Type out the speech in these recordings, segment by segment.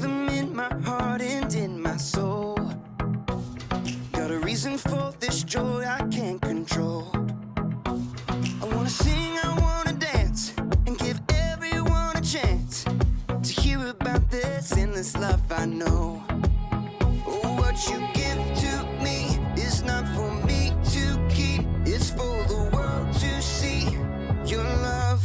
rhythm in my heart and in my soul. Got a reason for this joy I can't control. I wanna sing, I wanna dance, and give everyone a chance to hear about this endless love I know. Oh, what you give to me is not for me to keep, it's for the world to see your love.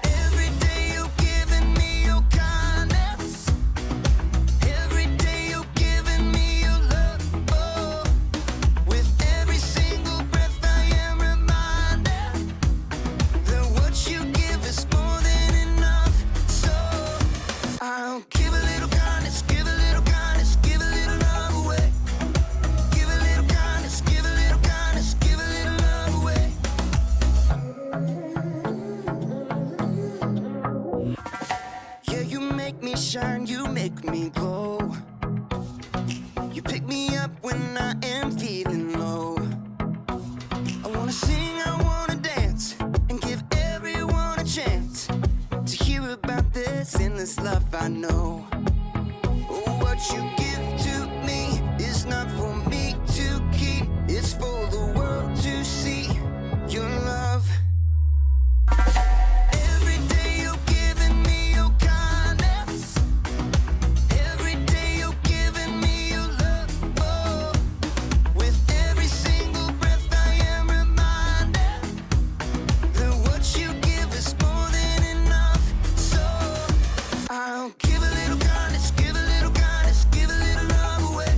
Every day you're giving me your kindness. Every day you're giving me your love. Oh, with every single breath I am reminded that what you give is more than enough. So I'll give a little kindness, give a little kindness, give a little love away. Give a little kindness, give a little kindness, give a little love away. Yeah, you make me shine, you make me glow. You pick me up when I am feeling low. I wanna sing, I wanna dance, and give everyone a chance to hear about this endless love I know. Oh, what you give to me is not for me to keep, it's for the world to see your love. Every day you're giving me your kindness. Every day you're giving me your love. Oh, with every single breath I am reminded that what you give is more than enough. So I'll give a little kindness, give a little kindness, give a little love away.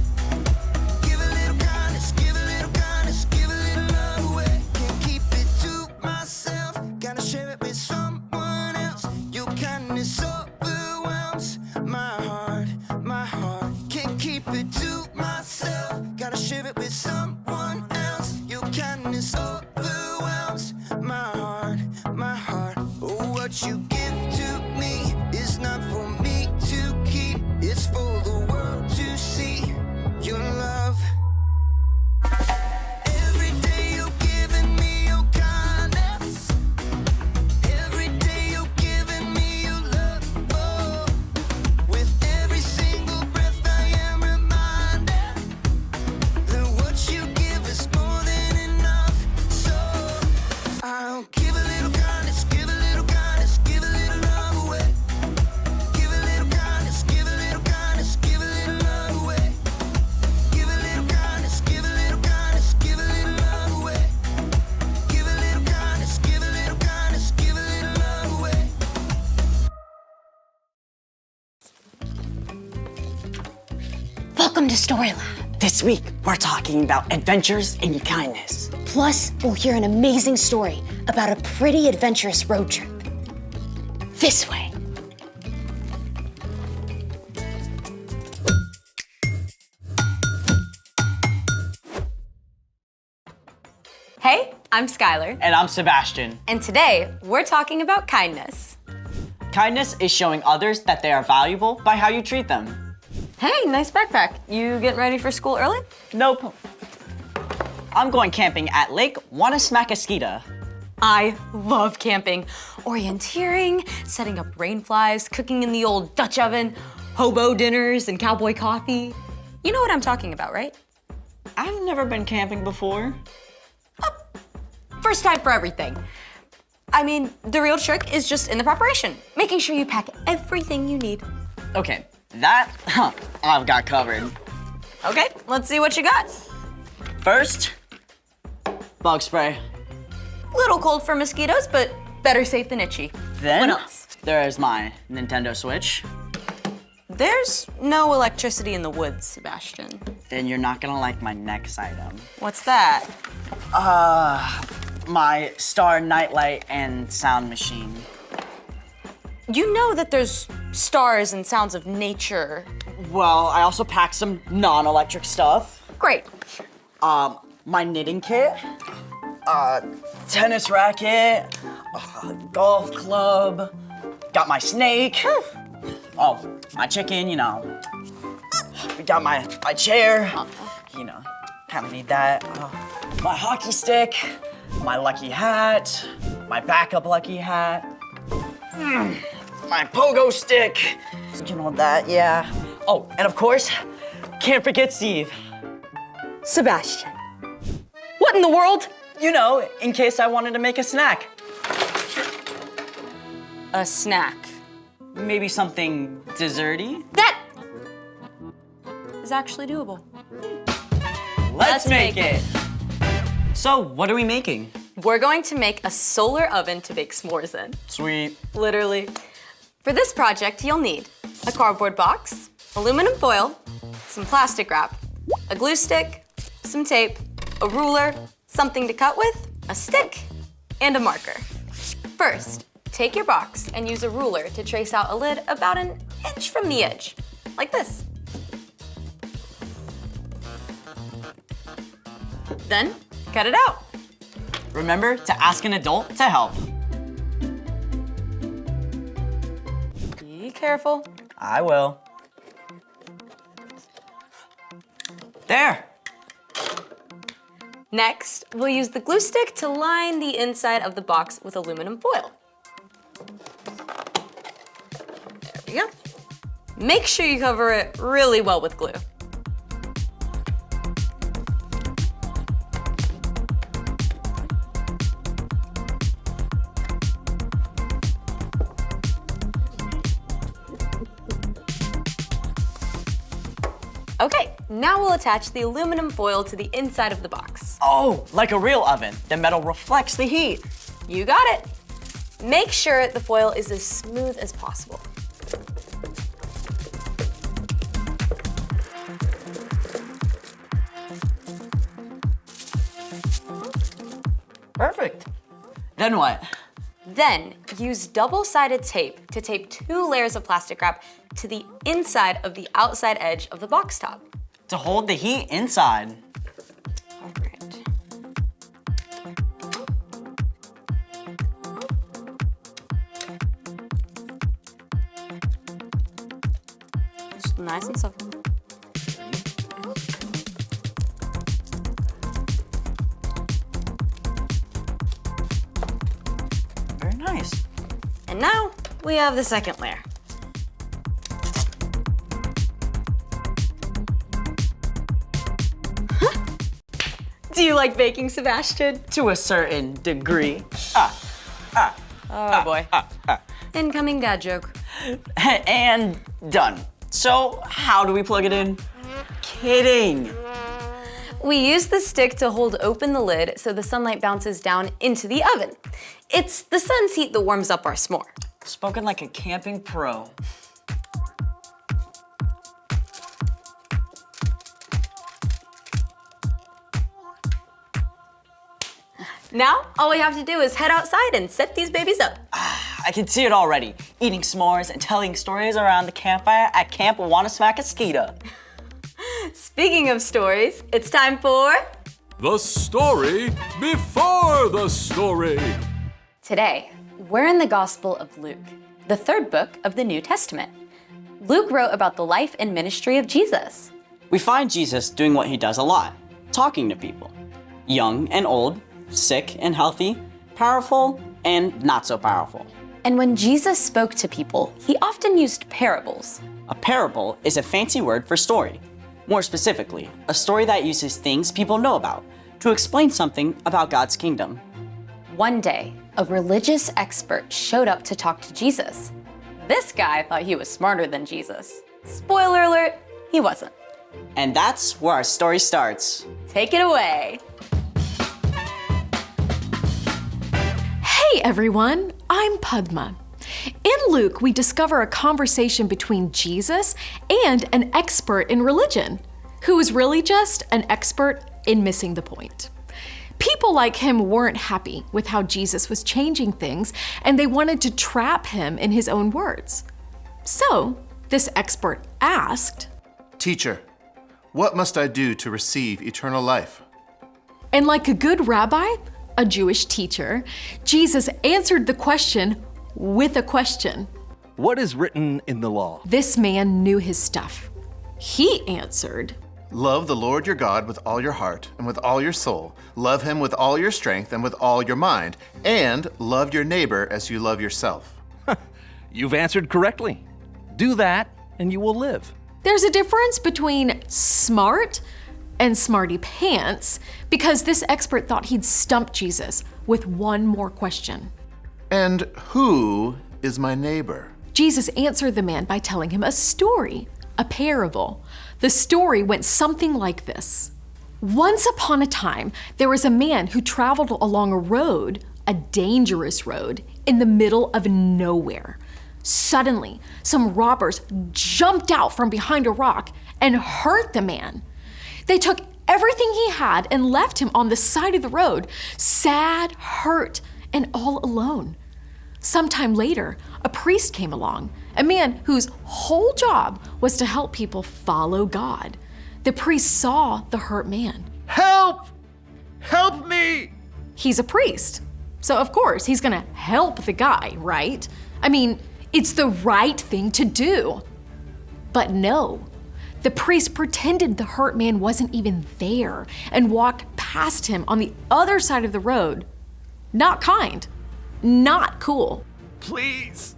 Give a little kindness, give a little kindness, give a little love away. Can't keep it to myself, gotta share it with someone else. Your kindness overwhelms my heart, my heart. Can't keep it to myself, gotta share it with someone else. Your kindness overwhelms my heart, my heart. Oh, what you give to me is not for me to keep, it's for the world to see your love. Every day you're giving me your kindness. Every day you're giving me your love. Oh, with every single breath I am reminded that what you give is more than enough. So I'll give a little kindness, give a little kindness, give a little love away. Give a little kindness, give a little kindness, give a little love away. Give a little kindness, give a little kindness, give a little love away. Give a little kindness, give a little kindness, give a little love away. Welcome to Story Lab. This week, we're talking about adventures in kindness. Plus, we'll hear an amazing story about a pretty adventurous road trip. This way. Hey, I'm Skylar, And I'm Sebastian. and today we're talking about kindness. Kindness is showing others that they are valuable by how you treat them. Hey, nice backpack. You getting ready for school early? Nope. I'm going camping at Lake Wanasmackaskeeta. I love camping. Orienteering, setting up rain flies, cooking in the old Dutch oven, hobo dinners, and cowboy coffee. You know what I'm talking about, right? I've never been camping before. First time for everything. I mean, the real trick is just in the preparation, making sure you pack everything you need. Okay, that I've got covered. Okay, let's see what you got. First, bug spray. Little cold for mosquitoes, but better safe than itchy. Then What else? there is my Nintendo Switch. There's no electricity in the woods, Sebastian. Then you're not gonna like my next item. What's that? My Star Nightlight and sound machine. You know that there's stars and sounds of nature. Well, I also packed some non-electric stuff. Great. My knitting kit, tennis racket, golf club, got my snake. Oh, my chicken, you know. We got my chair, you know, kind of need that. My hockey stick, my lucky hat, my backup lucky hat. my pogo stick. You know that, yeah. Oh, and of course, can't forget Steve. Sebastian. What in the world? You know, in case I wanted to make a snack. A snack. Maybe something desserty? That is actually doable. Let's make it. So, what are we making? We're going to make a solar oven to bake s'mores in. Sweet. Literally. For this project, you'll need a cardboard box, aluminum foil, some plastic wrap, a glue stick, some tape, a ruler, something to cut with, a stick, and a marker. First, take your box and use a ruler to trace out a lid about an inch from the edge, like this. Then, cut it out. Remember to ask an adult to help. Be careful. I will. There. Next, we'll use the glue stick to line the inside of the box with aluminum foil. There we go. Make sure you cover it really well with glue. Okay, now we'll attach the aluminum foil to the inside of the box. Oh, like a real oven. The metal reflects the heat. You got it. Make sure the foil is as smooth as possible. Perfect. Then what? Then use double-sided tape to tape 2 layers of plastic wrap to the inside of the outside edge of the box top. To hold the heat inside. All right. Just nice and soft. Very nice. And now we have the second layer. Do you like baking, Sebastian? To a certain degree. Oh boy. Incoming dad joke. And done. So, how do we plug it in? Kidding. We use the stick to hold open the lid so the sunlight bounces down into the oven. It's the sun's heat that warms up our s'more. Spoken like a camping pro. Now, all we have to do is head outside and set these babies up. I can see it already. Eating s'mores and telling stories around the campfire at Camp Wanna-Smack-A-Skeeta. Speaking of stories, it's time for... The story before the story. Today, we're in the Gospel of Luke, the 3rd book of the New Testament. Luke wrote about the life and ministry of Jesus. We find Jesus doing what he does a lot, talking to people. Young and old, sick and healthy, powerful and not so powerful. And when Jesus spoke to people, he often used parables. A parable is a fancy word for story. More specifically, a story that uses things people know about to explain something about God's kingdom. One day, a religious expert showed up to talk to Jesus. This guy thought he was smarter than Jesus. Spoiler alert, he wasn't. And that's where our story starts. Take it away. Hey everyone, I'm Padma. In Luke, we discover a conversation between Jesus and an expert in religion, who was really just an expert in missing the point. People like him weren't happy with how Jesus was changing things, and they wanted to trap him in his own words. So, this expert asked, Teacher, what must I do to receive eternal life? and like a good rabbi, a Jewish teacher, Jesus answered the question with a question. What is written in the law? This man knew his stuff. He answered, Love the Lord your God with all your heart and with all your soul. Love him with all your strength and with all your mind. And love your neighbor as you love yourself. You've answered correctly. Do that, and you will live. There's a difference between smart and smarty pants because this expert thought he'd stumped Jesus with one more question. And who is my neighbor? Jesus answered the man by telling him a story, a parable. The story went something like this. Once upon a time, there was a man who traveled along a road, a dangerous road, in the middle of nowhere. Suddenly, some robbers jumped out from behind a rock and hurt the man. They took everything he had and left him on the side of the road, sad, hurt, and all alone. Sometime later, a priest came along, a man whose whole job was to help people follow God. The priest saw the hurt man. Help! Help me! He's a priest, so of course he's gonna help the guy, right? I mean, it's the right thing to do. But no, the priest pretended the hurt man wasn't even there and walked past him on the other side of the road. Not kind, not cool. Please!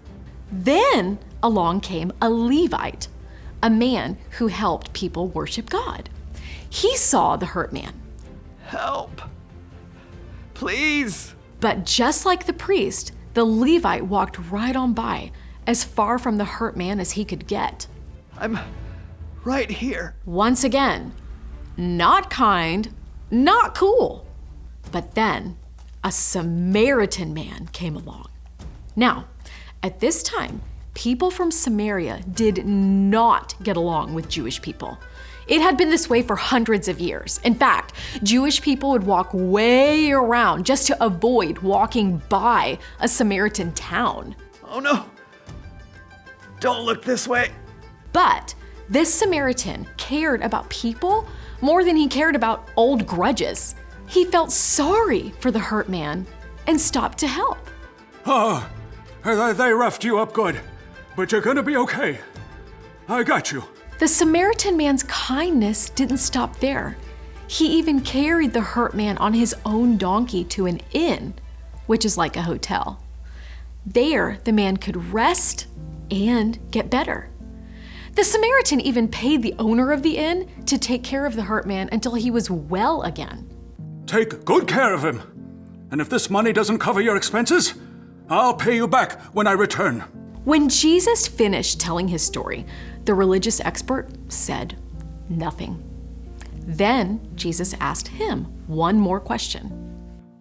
Then along came a Levite, a man who helped people worship God. He saw the hurt man. Help! Please! But just like the priest, the Levite walked right on by, as far from the hurt man as he could get. I'm right here. Once again, not kind, not cool. But then a Samaritan man came along. Now, at this time, people from Samaria did not get along with Jewish people. It had been this way for hundreds of years. In fact, Jewish people would walk way around just to avoid walking by a Samaritan town. Oh no! Don't look this way! But this Samaritan cared about people more than he cared about old grudges. He felt sorry for the hurt man and stopped to help. Oh, they roughed you up good, but you're gonna be okay. I got you. The Samaritan man's kindness didn't stop there. He even carried the hurt man on his own donkey to an inn, which is like a hotel. There, the man could rest and get better. The Samaritan even paid the owner of the inn to take care of the hurt man until he was well again. Take good care of him. And if this money doesn't cover your expenses, I'll pay you back when I return. When Jesus finished telling his story, the religious expert said nothing. Then Jesus asked him one more question.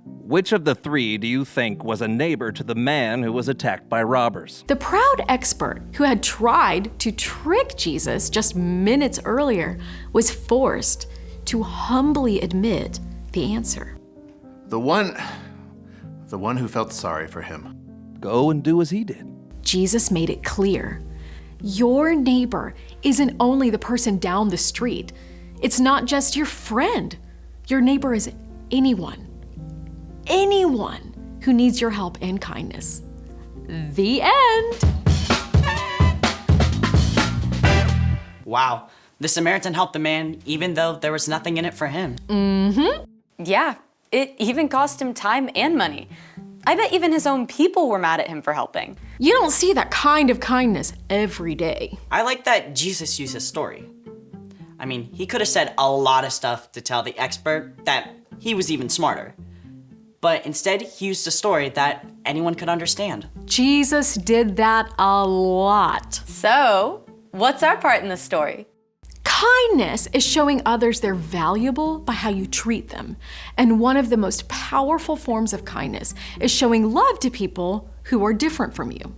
Which of the three do you think was a neighbor to the man who was attacked by robbers? The proud expert who had tried to trick Jesus just minutes earlier was forced to humbly admit the answer. The one who felt sorry for him. Go and do as he did. Jesus made it clear. Your neighbor isn't only the person down the street. It's not just your friend. Your neighbor is anyone who needs your help and kindness. The end. Wow, the Samaritan helped the man even though there was nothing in it for him. Yeah, it even cost him time and money. I bet even his own people were mad at him for helping. You don't see that kind of kindness every day. I like that Jesus used his story. I mean, he could have said a lot of stuff to tell the expert that he was even smarter. But instead, he used a story that anyone could understand. Jesus did that a lot. So, what's our part in the story? Kindness is showing others they're valuable by how you treat them. And one of the most powerful forms of kindness is showing love to people who are different from you.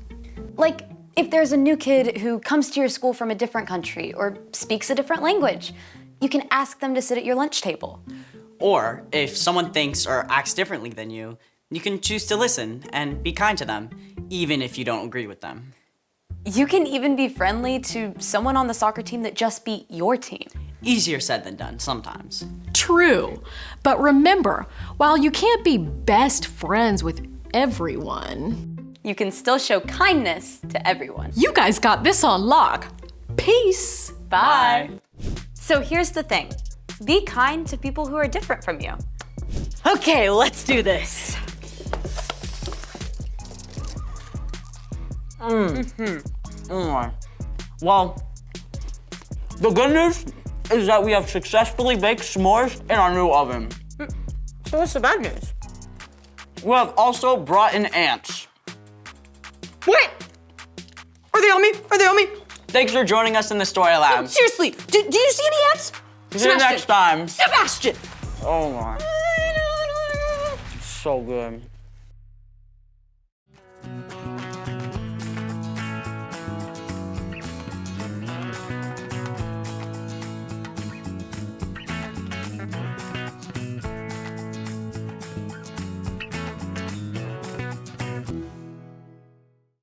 Like if there's a new kid who comes to your school from a different country or speaks a different language, you can ask them to sit at your lunch table. Or if someone thinks or acts differently than you can choose to listen and be kind to them, even if you don't agree with them. You can even be friendly to someone on the soccer team that just beat your team. Easier said than done sometimes. True. But remember, while you can't be best friends with everyone, You can still show kindness to everyone. you guys got this on lock. Peace. Bye. So here's the thing. Be kind to people who are different from you. Okay, let's do this. Well, the good news is that we have successfully baked s'mores in our new oven. So what's the bad news? We have also brought in ants. What? Are they on me? Are they on me? Thanks for joining us in the Story Lab. Seriously, do you see any ants? See you next time. Sebastian! Oh my. So good.